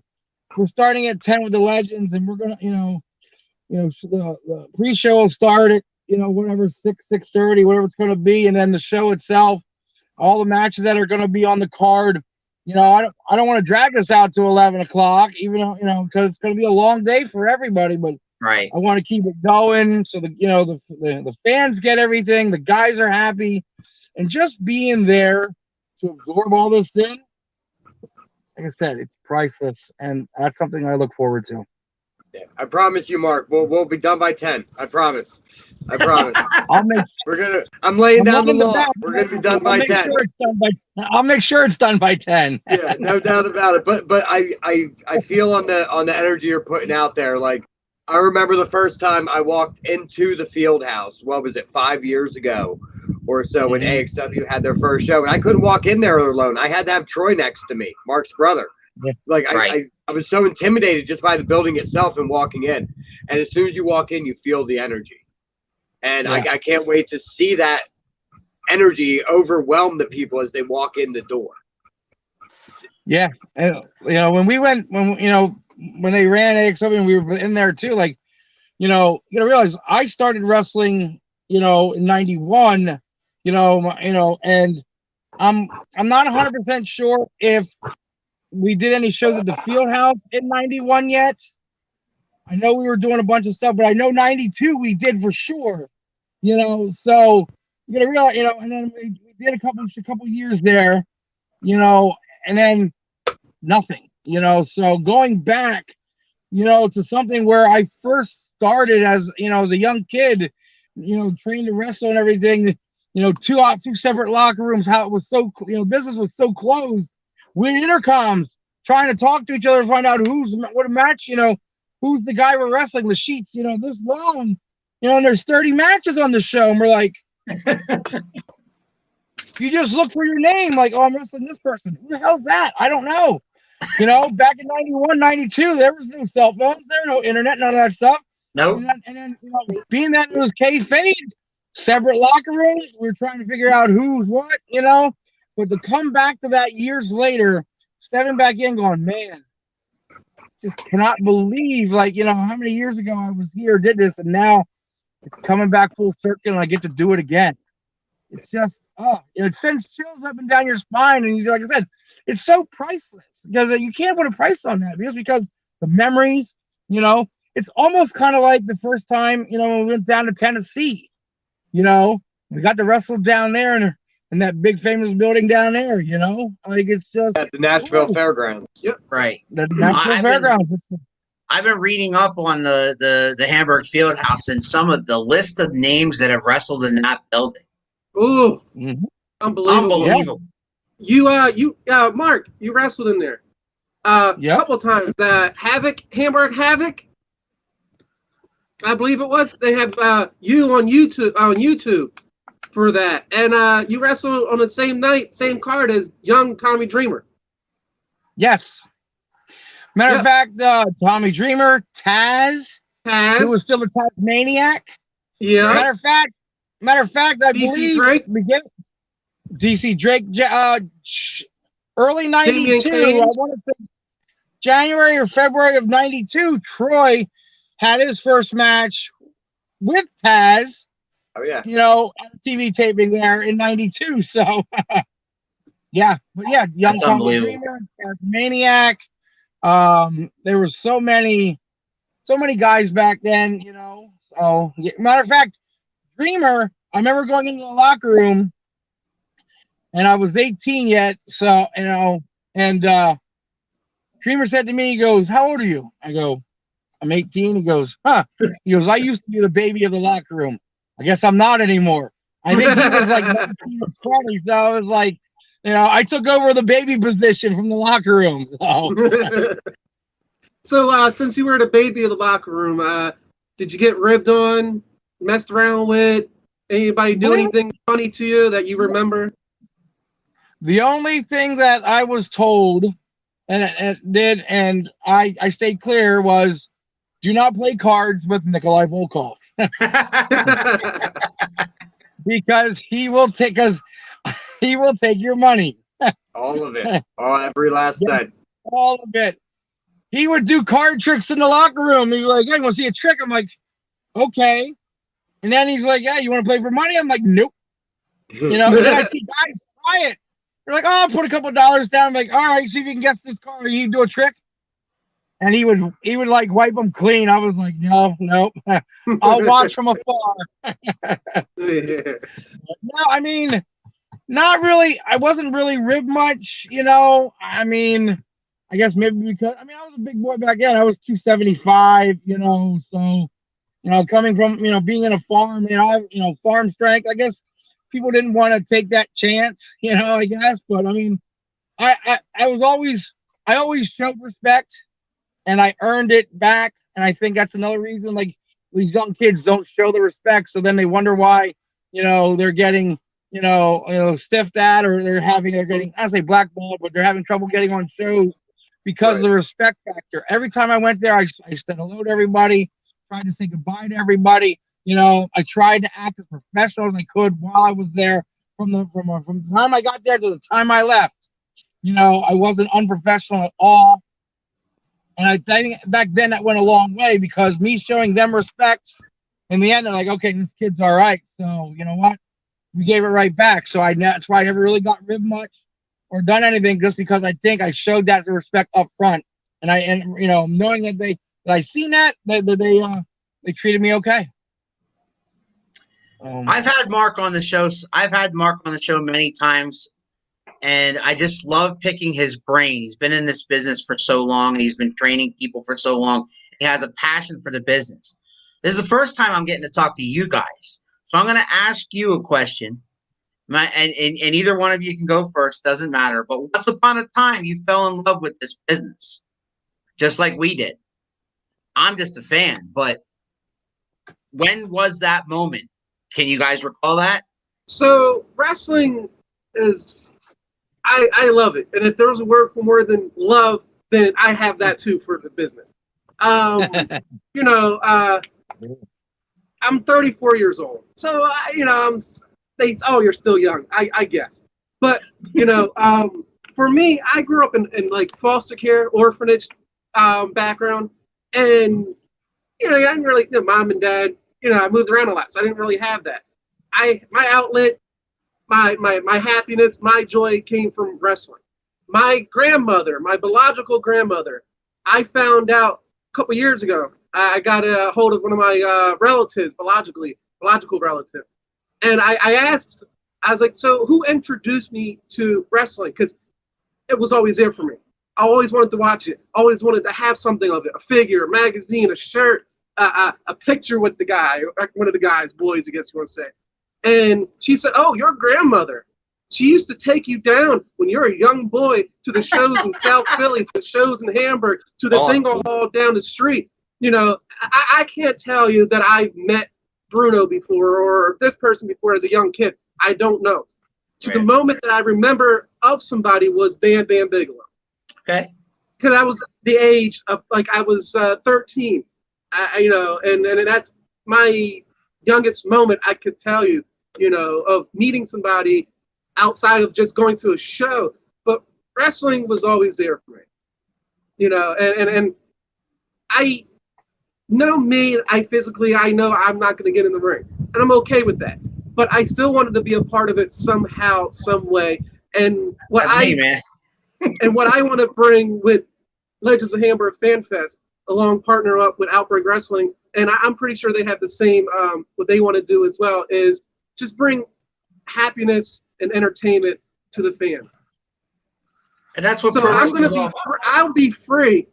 we're starting at 10 with the legends, and we're going to, the pre-show will start at, whatever, 6:30, whatever it's going to be. And then the show itself, all the matches that are going to be on the card, I don't want to drag this out to 11 o'clock, even though, because it's going to be a long day for everybody, but right. I want to keep it going so the fans get everything, the guys are happy, and just being there to absorb all this in, like I said, it's priceless, and that's something I look forward to. Yeah, I promise you, Mark, we'll be done by 10. I promise. I'm laying down the law. We're gonna be done by 10. I'll make sure it's done by 10. Yeah, no doubt about it. But I feel on the energy you're putting out there. Like, I remember the first time I walked into the field house. What was it, 5 years ago or so, when AXW had their first show, and I couldn't walk in there alone. I had to have Troy next to me, Mark's brother. Yeah. Like, I was so intimidated just by the building itself and walking in. And as soon as you walk in, you feel the energy. And I can't wait to see that energy overwhelm the people as they walk in the door. Yeah. And, when they ran AXW, we were in there too. Like, you got to realize I started wrestling, in 91, and I'm not 100% sure if we did any shows at the field house in 91 yet. I know we were doing a bunch of stuff, but I know 92 we did for sure. So you gotta realize, and then we did a couple years there, and then nothing, So going back, to something where I first started as a young kid, trained to wrestle and everything, two separate locker rooms. How it was so, business was so closed. With intercoms, trying to talk to each other to find out what a match, who's the guy we're wrestling, the sheets, this long, and there's 30 matches on the show, and we're like, you just look for your name, like, oh, I'm wrestling this person. Who the hell's that? I don't know. Back in 91, 92, there was no cell phones, there was no internet, none of that stuff. Nope. And then being that it was kayfabe, separate locker rooms, we were trying to figure out who's what, But to come back to that years later, stepping back in, going, man, just cannot believe, how many years ago I was here, did this, and now it's coming back full circle, and I get to do it again. It's just, it sends chills up and down your spine, and like I said, it's so priceless because you can't put a price on that because the memories, it's almost kind of like the first time, when we went down to Tennessee, we got to wrestle down there and that big famous building down there, like it's just at the Nashville Fairgrounds. Yep, right. The Nashville Fairgrounds. I've been reading up on the Hamburg Field House and some of the list of names that have wrestled in that building. Ooh, unbelievable! Yeah. You, Mark, you wrestled in there a couple times. Hamburg Havoc. I believe it was. They have you on YouTube for that, and you wrestled on the same night, same card as young Tommy Dreamer. Yes. Matter of fact, Tommy Dreamer, Taz, who was still a Tasmaniac. Yeah. Matter of fact, I believe DC Drake, early 92. I want to say January or February of 92. Troy had his first match with Taz. Oh yeah. At a TV taping there in 92. So yeah, but yeah, young Tommy Dreamer, Tasmaniac. There were so many guys back then, So matter of fact, Dreamer, I remember going into the locker room and I was 18 yet. So, you know, and Dreamer said to me, he goes, "How old are you?" I go, "I'm 18. He goes, "Huh." He goes, "I used to be the baby of the locker room. I guess I'm not anymore." I think he was like 19 or 20. So I was like, you know, I took over the baby position from the locker room. So, So since you were the baby of the locker room, did you get ribbed on, messed around with? Anybody do anything funny to you that you remember? the only thing that I was told and I stayed clear was, do not play cards with Nikolai Volkov. Because he will take your money. All of it. Every last cent. All of it. He would do card tricks in the locker room. He'd be like, "Hey, you want to see a trick?" I'm like, "Okay." And then he's like, "Yeah, you want to play for money?" I'm like, "Nope." You know, and then I see guys try it. They're like, "Oh, I'll put a couple $dollars down." I'm like, "All right, see if you can guess this card. You do a trick." And he would like wipe them clean. I was like, "No, I'll watch from afar." No, I mean, not really. I wasn't really ribbed much, you know. I mean, I guess maybe because I was a big boy back then. I was 275, you know. So, you know, coming from, you know, being in a farm, farm strength. I guess people didn't want to take that chance, you know. I guess, but I mean, I always showed respect, and I earned it back. And I think that's another reason, like, these young kids don't show the respect. So then they wonder why, you know, they're getting, stiffed at, or they're getting, I don't say blackballed, but they're having trouble getting on shows because of the respect factor. Every time I went there, I said hello to everybody, tried to say goodbye to everybody. You know, I tried to act as professional as I could while I was there. From the time I got there to the time I left, you know, I wasn't unprofessional at all. And I think back then that went a long way, because me showing them respect, in the end, they're like, "Okay, this kid's all right." So, you know what? We gave it right back. So that's why I never really got ribbed much or done anything, just because I think I showed that as a respect up front. And you know, knowing that I seen that, they treated me okay. I've had Mark on the show. I've had Mark on the show many times, and I just love picking his brain. He's been in this business for so long, and he's been training people for so long. He has a passion for the business. This is the first time I'm getting to talk to you guys. So I'm going to ask you a question. And either one of you can go first. Doesn't matter. But once upon a time, you fell in love with this business, just like we did. I'm just a fan. But when was that moment? Can you guys recall that? So wrestling is, I love it. And if there was a word for more than love, then I have that too for the business. You know, I'm 34 years old. So, you know, you're still young, I guess. But, you know, for me, I grew up in like foster care, orphanage background. And, you know, I didn't really, mom and dad, you know, I moved around a lot, so I didn't really have that. My outlet, my happiness, my joy came from wrestling. My grandmother, my biological grandmother, I found out a couple years ago. I got a hold of one of my relatives, biological relative. And I asked, I was like, "So who introduced me to wrestling?" Because it was always there for me. I always wanted to watch it. Always wanted to have something of it, a figure, a magazine, a shirt, a picture with the guy, one of the guys, boys, I guess you want to say. And she said, "Oh, your grandmother. She used to take you down when you're a young boy to the shows in South Philly, to the shows in Hamburg, to the bingo hall down the street." You know, I can't tell you that I've met Bruno before or this person before as a young kid. I don't know. The moment that I remember of somebody was Bam Bam Bigelow. Okay. Because I was the age of, like, I was 13. You know, and that's my youngest moment I could tell you, you know, of meeting somebody outside of just going to a show. But wrestling was always there for me. You know, and I know me, I know I'm not going to get in the ring. And I'm okay with that. But I still wanted to be a part of it somehow, some way. And what and what I want to bring with Legends of Hamburg Fan Fest, along partner up with Outbreak Wrestling, and I'm pretty sure they have the same, what they want to do as well, is just bring happiness and entertainment to the fans. And that's what So pro I'm wrestling going is to all be, about. I'll be free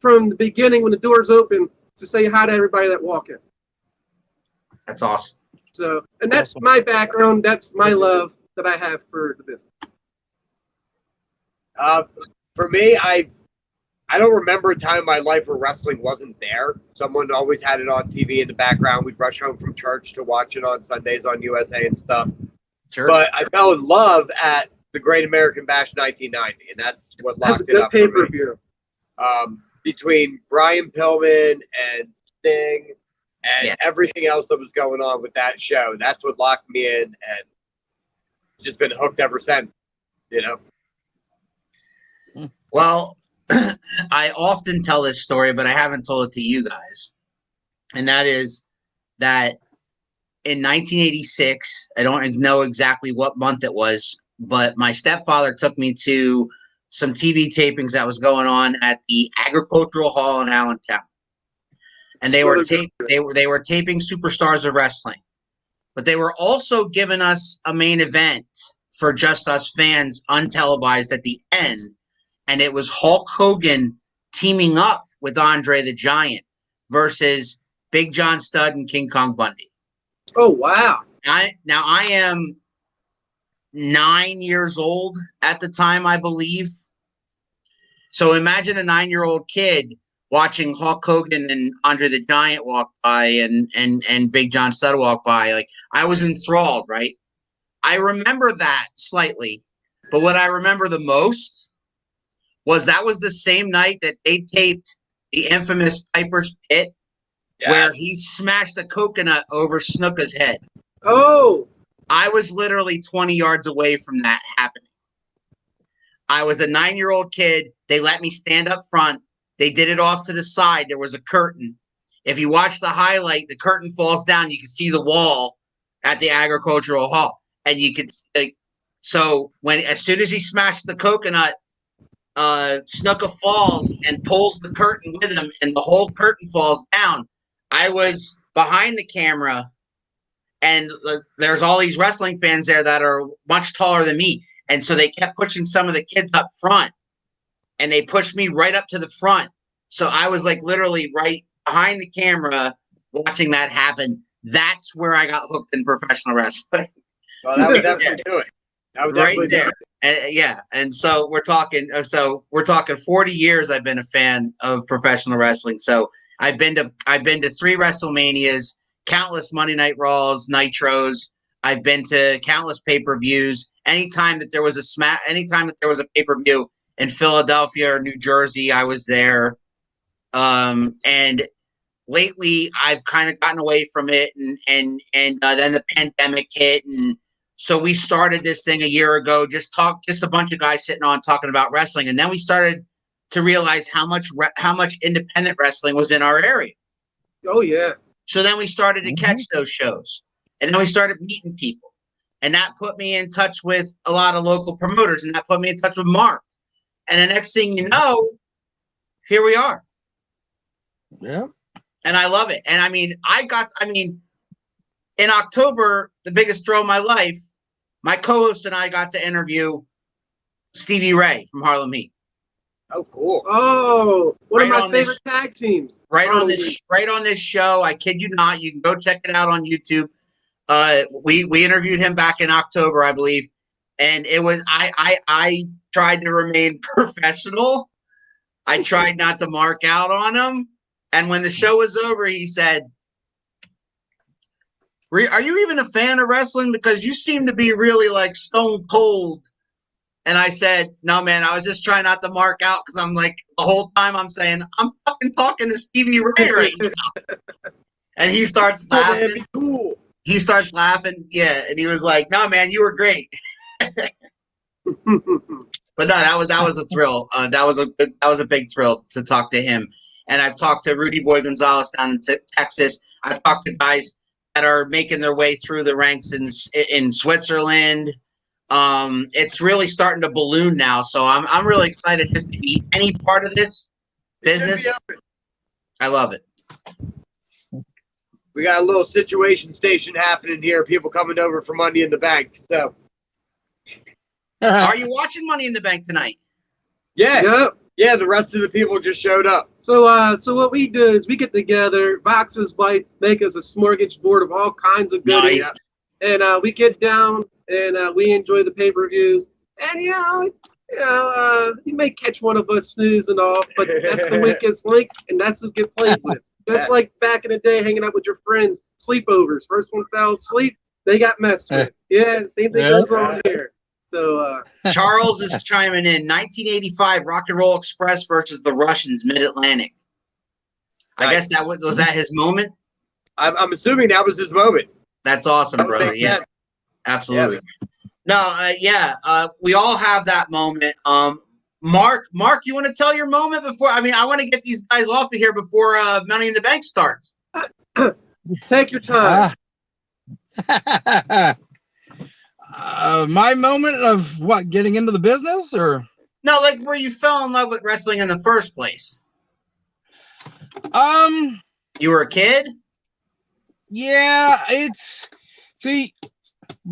from the beginning when the doors open to say hi to everybody that walk in. That's awesome. So, and that's my background. That's my love that I have for the business. For me, I don't remember a time in my life where wrestling wasn't there. Someone always had it on TV in the background. We'd rush home from church to watch it on Sundays on USA and stuff. Sure. But I fell in love at the Great American Bash 1990, and that's what locked it up for me. That's a good pay-per-view. Between Brian Pillman and Sting and everything else that was going on with that show, that's what locked me in, and just been hooked ever since, you know? Well, I often tell this story, but I haven't told it to you guys. And that is that in 1986, I don't know exactly what month it was, but my stepfather took me to some TV tapings that was going on at the Agricultural Hall in Allentown. And they were taping Superstars of Wrestling. But they were also giving us a main event for just us fans, untelevised at the end. And it was Hulk Hogan teaming up with Andre the Giant versus Big John Studd and King Kong Bundy. Oh, wow. I am 9 years old at the time, I believe. So imagine a 9-year-old kid watching Hulk Hogan and Andre the Giant walk by and Big John Studd walk by. Like, I was enthralled, right? I remember that slightly. But what I remember the most was that was the same night that they taped the infamous Piper's Pit, where he smashed a coconut over Snuka's head. Oh! I was literally 20 yards away from that happening. I was a 9-year-old kid. They let me stand up front. They did it off to the side. There was a curtain. If you watch the highlight, the curtain falls down. You can see the wall at the Agricultural Hall. And you could, so as soon as he smashed the coconut, Snuka falls and pulls the curtain with him, and the whole curtain falls down. I was behind the camera, and there's all these wrestling fans there that are much taller than me. And so they kept pushing some of the kids up front, and they pushed me right up to the front. So I was like literally right behind the camera watching that happen. That's where I got hooked in professional wrestling. Well, that would definitely do it. That would definitely do it. And so we're talking 40 years I've been a fan of professional wrestling. So I've been to 3 WrestleManias, countless Monday Night Raws, Nitros. I've been to countless pay-per-views. Anytime that there was a pay-per-view in Philadelphia or New Jersey, I was there. And lately I've kind of gotten away from it, and then the pandemic hit, and so we started this thing a year ago, just a bunch of guys sitting on talking about wrestling. And then we started to realize how much independent wrestling was in our area. Oh, yeah. So then we started to catch those shows. And then we started meeting people. And that put me in touch with a lot of local promoters. And that put me in touch with Mark. And the next thing you know, here we are. Yeah. And I love it. And in October, the biggest thrill of my life, my co-host and I got to interview Stevie Ray from Harlem Heat. Oh, cool. Oh, one of my favorite tag teams. Right on this show. I kid you not. You can go check it out on YouTube. We interviewed him back in October, I believe. And it was I tried to remain professional. I tried not to mark out on him. And when the show was over, he said, "Are you even a fan of wrestling? Because you seem to be really like stone cold." And I said, "No, man, I was just trying not to mark out, because I'm like, the whole time I'm saying, I'm fucking talking to Stevie Ray right now." And he starts laughing. Cool. He starts laughing. Yeah. And he was like, "No, man, you were great." But no, that was a thrill. That was a big thrill to talk to him. And I've talked to Rudy Boy Gonzalez down in Texas. I've talked to guys that are making their way through the ranks in Switzerland. It's really starting to balloon now. So I'm really excited just to be any part of this business. I love it. We got a little situation station happening here. People coming over for Money in the Bank. So Are you watching Money in the Bank tonight? Yeah. Yep. Yeah, the rest of the people just showed up. So what we do is we get together. Vox's wife make us a smorgasbord of all kinds of goodies, and we get down and we enjoy the pay-per-views. And you may catch one of us snoozing off, but that's the weakest link, and that's who get played with. Just like back in the day, hanging out with your friends, sleepovers. First one fell asleep, they got messed with. Yeah, same thing goes on here. So Charles is chiming in. 1985 Rock and Roll Express versus the Russians, Mid-Atlantic. I guess that was that his moment? I'm assuming that was his moment. That's awesome, brother. Yeah, absolutely. Yeah. No, we all have that moment. Mark, you want to tell your moment before? I mean, I want to get these guys off of here before Money in the Bank starts. Take your time. My moment of what, getting into the business, or no, like where you fell in love with wrestling in the first place. You were a kid? Yeah, see,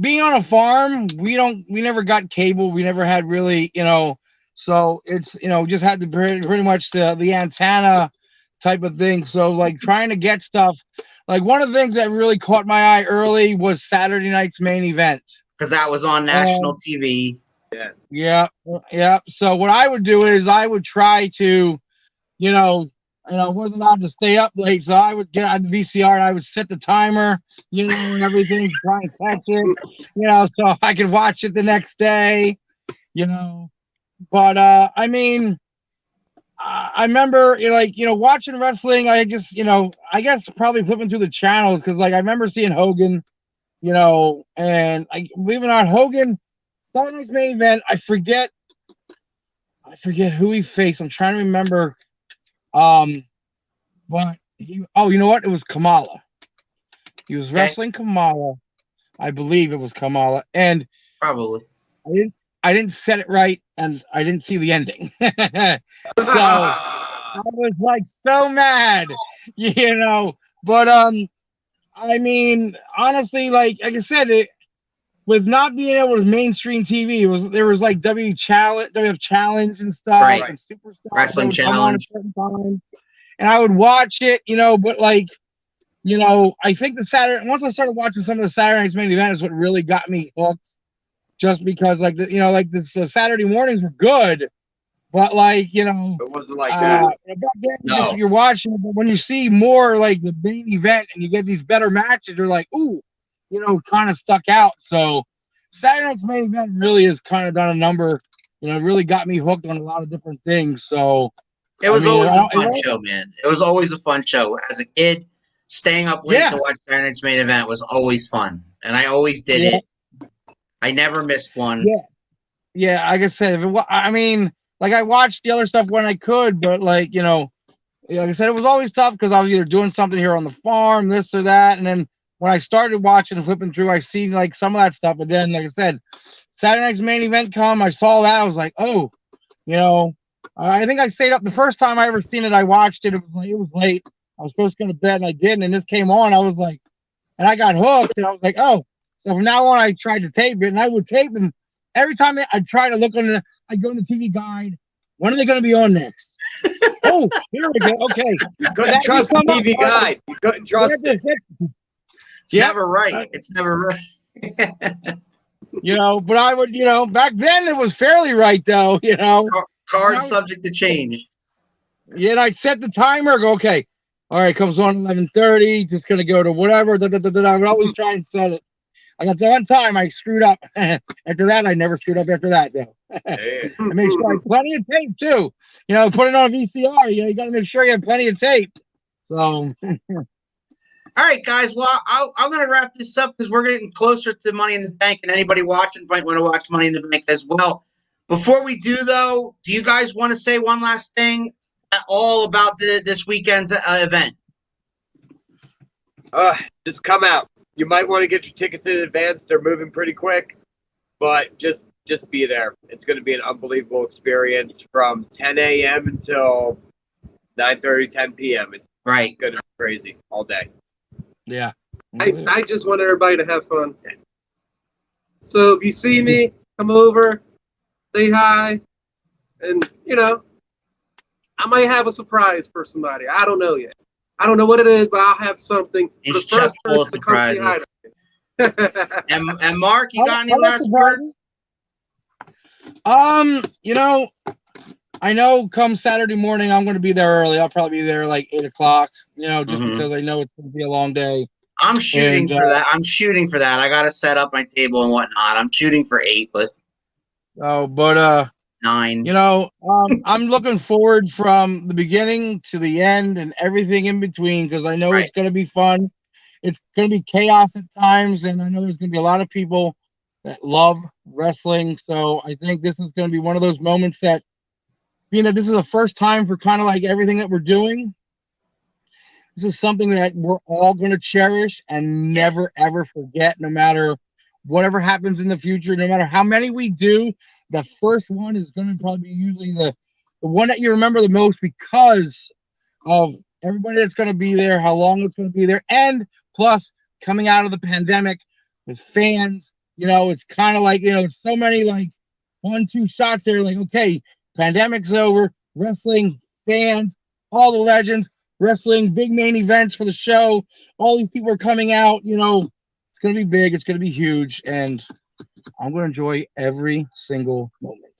being on a farm, we never got cable. We never had really, so it's, just had to pretty much the antenna type of thing. So like trying to get stuff, like one of the things that really caught my eye early was Saturday night's Main Event. Because that was on national TV. Yeah. So what I would do is I would try to, wasn't allowed to stay up late, so I would get on the VCR and I would set the timer, and everything, try and catch it, so I could watch it the next day, But I mean, I remember, watching wrestling. I guess probably flipping through the channels because, like, I remember seeing Hogan, and believe it or not, Hogan, Saturday's Main Event. I forget who he faced. I'm trying to remember. But you know what? It was Kamala. He was wrestling Kamala. I believe it was Kamala, and probably I didn't set it right, and I didn't see the ending. So I was like so mad, But I mean, honestly, like I said, with not being able to mainstream TV, there was like WF Challenge and stuff, right. and Superstar Wrestling Challenge. And I would watch it, but like, I think once I started watching some of the Saturday night's Main Event is what really got me hooked. Just because, like, Saturday mornings were good, but like, it wasn't like that. Back then, you're watching, but when you see more like the main event and you get these better matches, you're like, ooh, kind of stuck out. So Saturday night's Main Event really has kind of done a number. Really got me hooked on a lot of different things. So it was always a fun show, man. It was always a fun show. As a kid, staying up late to watch Saturday night's Main Event was always fun, and I always did it. I never missed one. Yeah. Like I said, I mean, like I watched the other stuff when I could, but like, like I said, it was always tough because I was either doing something here on the farm, this or that. And then when I started watching and flipping through, I seen like some of that stuff. But then, like I said, Saturday night's Main Event come, I saw that. I was like, oh, I think I stayed up the first time I ever seen it. I watched it. It was late. I was supposed to go to bed and I didn't. And this came on. I was like, and I got hooked. And I was like, oh. So from now on, I tried to tape it, and I would tape, and every time I'd try to look I'd go in the TV guide. When are they going to be on next? Oh, here we go. Okay. You couldn't trust the TV guide. You couldn't trust it. It's never right. It's never right. But I would, back then it was fairly right, though, Card subject to change. Yeah, and I'd set the timer, go, okay, all right, comes on 11:30, just going to go to whatever. I would always try and set it. I got the one time I screwed up. After that, I never screwed up after that, though. I made sure I had plenty of tape, too. Put it on VCR. You got to make sure you have plenty of tape. So. All right, guys. Well, I'm going to wrap this up because we're getting closer to Money in the Bank, and anybody watching might want to watch Money in the Bank as well. Before we do, though, do you guys want to say one last thing at all about this weekend's event? Just come out. You might want to get your tickets in advance. They're moving pretty quick, but just be there. It's going to be an unbelievable experience from 10 a.m. until 9:30, 10 p.m. It's going to be crazy all day. Yeah. I just want everybody to have fun. So if you see me, come over, say hi, and I might have a surprise for somebody. I don't know yet. I don't know what it is, but I'll have something for the first person to come say hi to me. and Mark, you got any last words? I know come Saturday morning I'm going to be there early. I'll probably be there like 8 o'clock. Just because I know it's going to be a long day. I'm shooting for that. I'm shooting for that. I got to set up my table and whatnot. I'm shooting for 8, but 9. I'm looking forward from the beginning to the end and everything in between because I know it's going to be fun. It's going to be chaos at times, and I know there's going to be a lot of people that love wrestling. So I think this is going to be one of those moments that, being that this is the first time for kind of like everything that we're doing, this is something that we're all going to cherish and never, ever forget, no matter whatever happens in the future, no matter how many we do. The first one is going to probably be usually the one that you remember the most because of everybody that's going to be there, how long it's going to be there, and plus coming out of the pandemic with fans. It's kind of like, so many like 1-2 shots there, like, okay, pandemic's over, wrestling, fans, all the legends, wrestling, big main events for the show. All these people are coming out. It's going to be big. It's going to be huge. And I'm going to enjoy every single moment.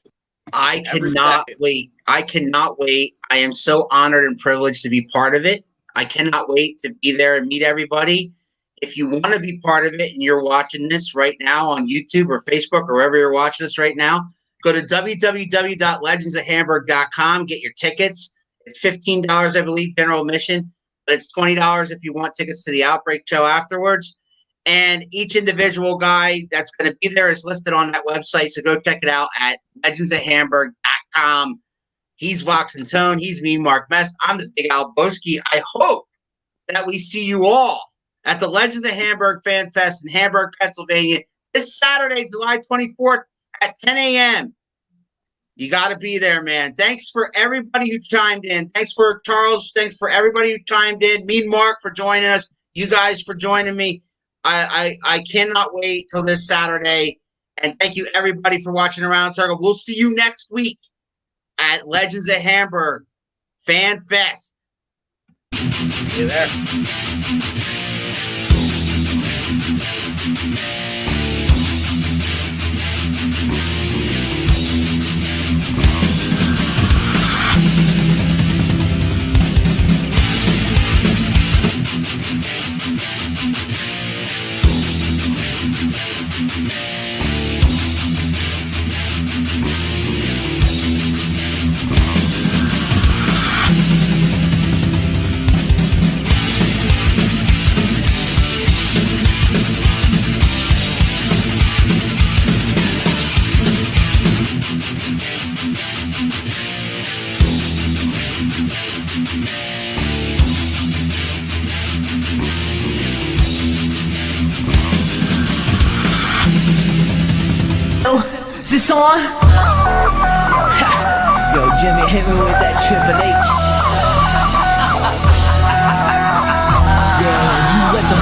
I cannot wait. I cannot wait. I am so honored and privileged to be part of it. I cannot wait to be there and meet everybody. If you want to be part of it and you're watching this right now on YouTube or Facebook or wherever you're watching this right now, go to www.legendsofhamburg.com. Get your tickets. It's $15, I believe, general admission, but it's $20 if you want tickets to the Outbreak show afterwards. And each individual guy that's going to be there is listed on that website, so go check it out at legendsofhamburg.com. He's Vox and Tone. He's Mean Mark Mest. I'm the Big Al Boski. I hope that we see you all at the Legends of Hamburg Fan Fest in Hamburg, Pennsylvania, this Saturday, July 24th at 10 a.m. You got to be there, man. Thanks for everybody who chimed in. Thanks for Charles. Thanks for everybody who chimed in. Mean Mark for joining us. You guys for joining me. I cannot wait till this Saturday. And thank you, everybody, for watching Around Circle. We'll see you next week at Legends of Hamburg Fan Fest. See you there. Is this on? Yo, Jimmy, hit me with that Triple H. Yeah, you let the